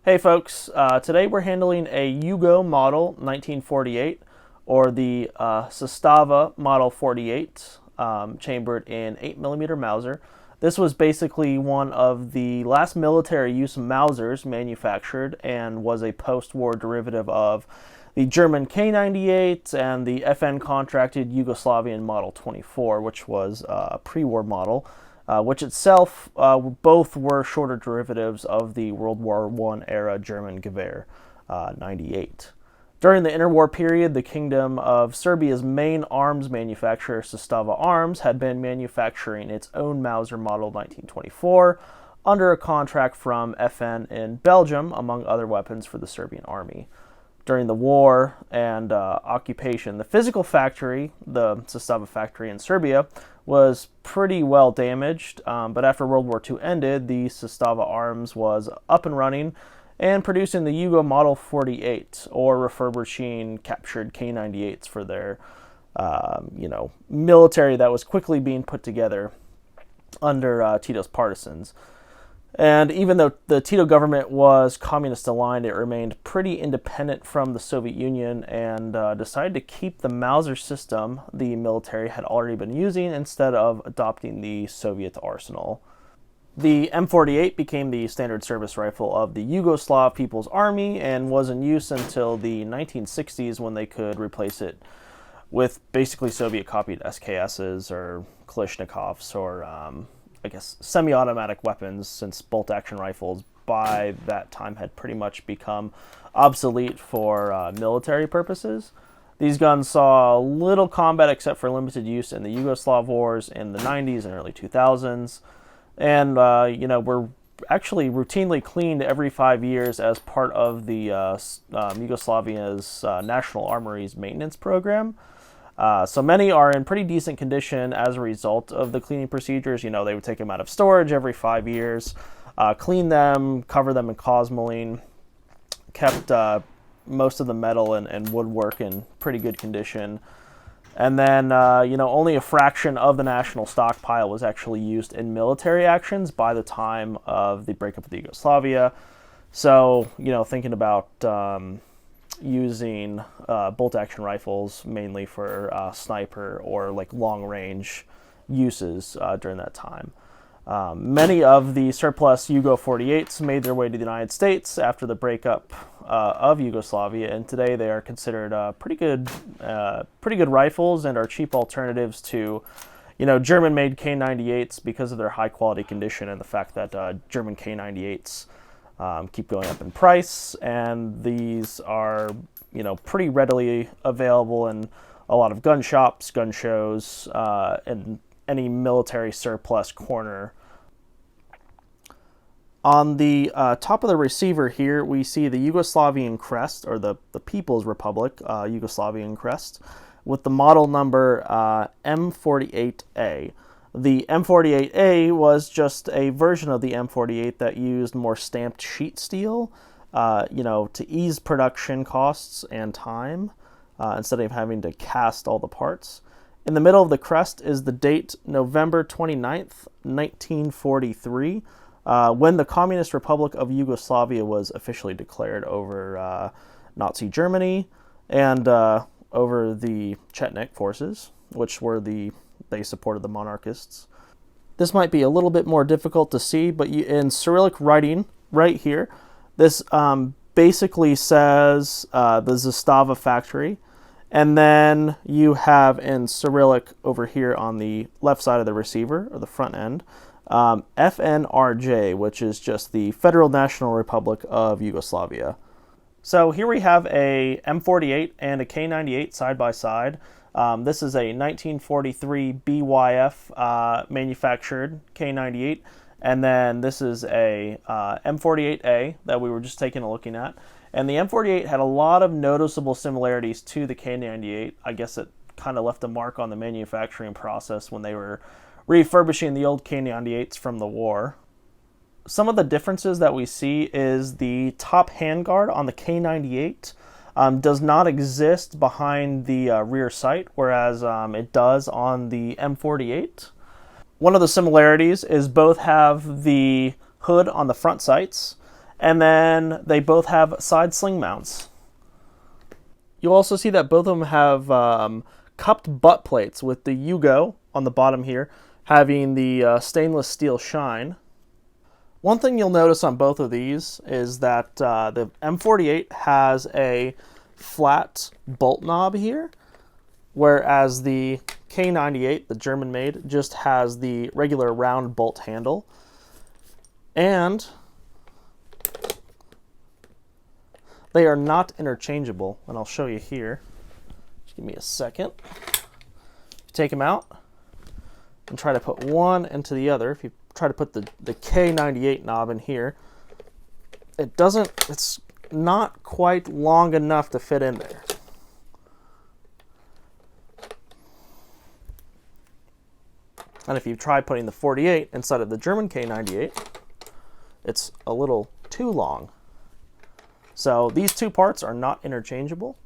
Hey folks, today we're handling a Yugo model 1948, or the Zastava model 48, chambered in 8mm Mauser. This was basically one of the last military use Mausers manufactured and was a post-war derivative of the German K98 and the FN contracted Yugoslavian Model 24, which was a pre-war model, which itself both were shorter derivatives of the World War I era German Gewehr 98. During the interwar period, the Kingdom of Serbia's main arms manufacturer, Zastava Arms, had been manufacturing its own Mauser Model 1924 under a contract from FN in Belgium, among other weapons for the Serbian army. During the war and occupation, the physical factory, the Zastava factory in Serbia, was pretty well damaged, but after World War II ended, the Zastava Arms was up and running and producing the Yugo Model 48, or refurbishing captured K98s for their military that was quickly being put together under Tito's partisans. And even though the Tito government was communist aligned, it remained pretty independent from the Soviet Union and decided to keep the Mauser system the military had already been using instead of adopting the Soviet arsenal. The M48 became the standard service rifle of the Yugoslav People's Army and was in use until the 1960s, when they could replace it with basically Soviet-copied SKSs or Kalashnikovs, or semi-automatic weapons, since bolt-action rifles by that time had pretty much become obsolete for military purposes. These guns saw little combat except for limited use in the Yugoslav wars in the 90s and early 2000s, and were actually routinely cleaned every 5 years as part of the Yugoslavia's National Armories maintenance program. So many are in pretty decent condition as a result of the cleaning procedures. They would take them out of storage every 5 years, clean them, cover them in cosmoline, kept most of the metal and woodwork in pretty good condition. And then, only a fraction of the national stockpile was actually used in military actions by the time of the breakup of the Yugoslavia. So, thinking about using bolt-action rifles mainly for sniper or long-range uses during that time. Many of the surplus Yugo 48s made their way to the United States after the breakup of Yugoslavia, and today they are considered pretty good rifles and are cheap alternatives to German-made K98s because of their high-quality condition and the fact that German K98s keep going up in price, and these are pretty readily available in a lot of gun shops, gun shows, and any military surplus corner. On the top of the receiver here, we see the Yugoslavian crest, or the People's Republic Yugoslavian crest, with the model number M48A. The M48A was just a version of the M48 that used more stamped sheet steel, to ease production costs and time, instead of having to cast all the parts. In the middle of the crest is the date November 29th, 1943, when the Communist Republic of Yugoslavia was officially declared over Nazi Germany and over the Chetnik forces, which were they supported the monarchists. This might be a little bit more difficult to see, but in Cyrillic writing right here, this basically says the Zastava factory, and then you have in Cyrillic over here on the left side of the receiver, or the front end, FNRJ, which is just the Federal National Republic of Yugoslavia. So here we have a M48 and a K98 side by side. This is a 1943 BYF manufactured K98, and then this is a M48A that we were just taking a looking at. And the M48 had a lot of noticeable similarities to the K98. I guess it kind of left a mark on the manufacturing process when they were refurbishing the old K98s from the war. Some of the differences that we see is the top handguard on the K98 does not exist behind the rear sight, whereas it does on the M48. One of the similarities is both have the hood on the front sights, And then they both have side sling mounts. You'll also see that both of them have cupped butt plates, with the Yugo on the bottom here having the stainless steel shine. One thing you'll notice on both of these is that the M48 has a flat bolt knob here, whereas the K98, the German-made, just has the regular round bolt handle. And they are not interchangeable, and I'll show you here. Just give me a second. Take them out and try to put one into the other. If you try to put the K98 knob in here, it's not quite long enough to fit in there. And if you try putting the 48 inside of the German K98, it's a little too long. So these two parts are not interchangeable.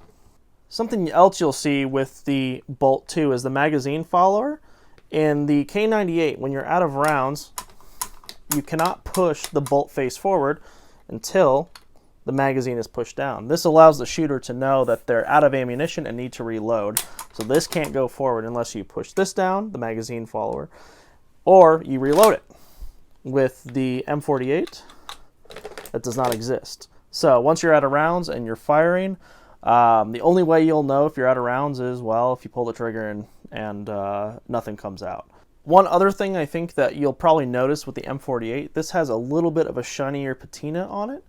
Something else you'll see with the bolt too is the magazine follower. In the K98, when you're out of rounds, you cannot push the bolt face forward until the magazine is pushed down. This allows the shooter to know that they're out of ammunition and need to reload. So this can't go forward unless you push this down, the magazine follower, or you reload it. With the M48, that does not exist. So once you're out of rounds and you're firing, the only way you'll know if you're out of rounds is, well, if you pull the trigger and nothing comes out. One other thing I think that you'll probably notice with the M48, this has a little bit of a shinier patina on it.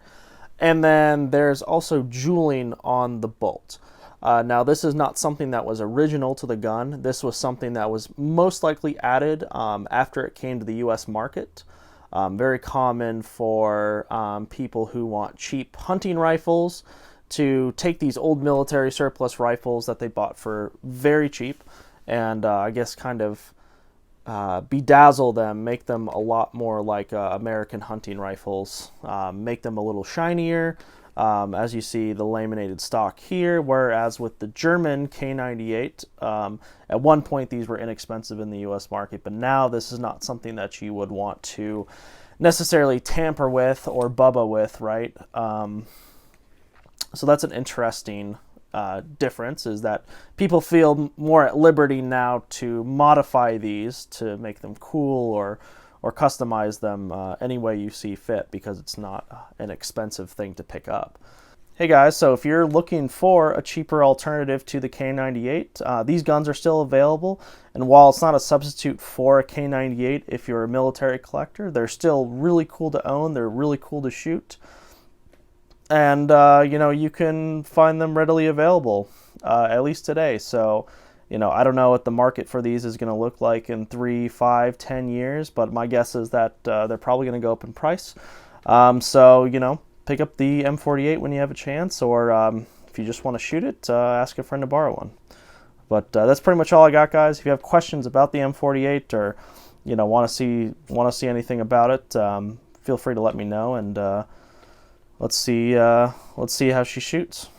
And then there's also jeweling on the bolt. Now this is not something that was original to the gun. This was something that was most likely added after it came to the US market. Very common for people who want cheap hunting rifles to take these old military surplus rifles that they bought for very cheap and I guess kind of bedazzle them, make them a lot more like American hunting rifles, make them a little shinier, as you see the laminated stock here, whereas with the German K98, at one point these were inexpensive in the US market, but now this is not something that you would want to necessarily tamper with or bubba with, right? So that's an interesting difference, is that people feel more at liberty now to modify these to make them cool or customize them any way you see fit, because it's not an expensive thing to pick up. Hey guys, so if you're looking for a cheaper alternative to the K98, these guns are still available, and while it's not a substitute for a K98 if you're a military collector, they're still really cool to own, they're really cool to shoot. And, you know, you can find them readily available, at least today. So, you know, I don't know what the market for these is going to look like in 3, 5, 10 years, but my guess is that they're probably going to go up in price. So, you know, pick up the M48 when you have a chance, or if you just want to shoot it, ask a friend to borrow one. But that's pretty much all I got, guys. If you have questions about the M48 or, you know, want to see anything about it, feel free to let me know, and let's see how she shoots.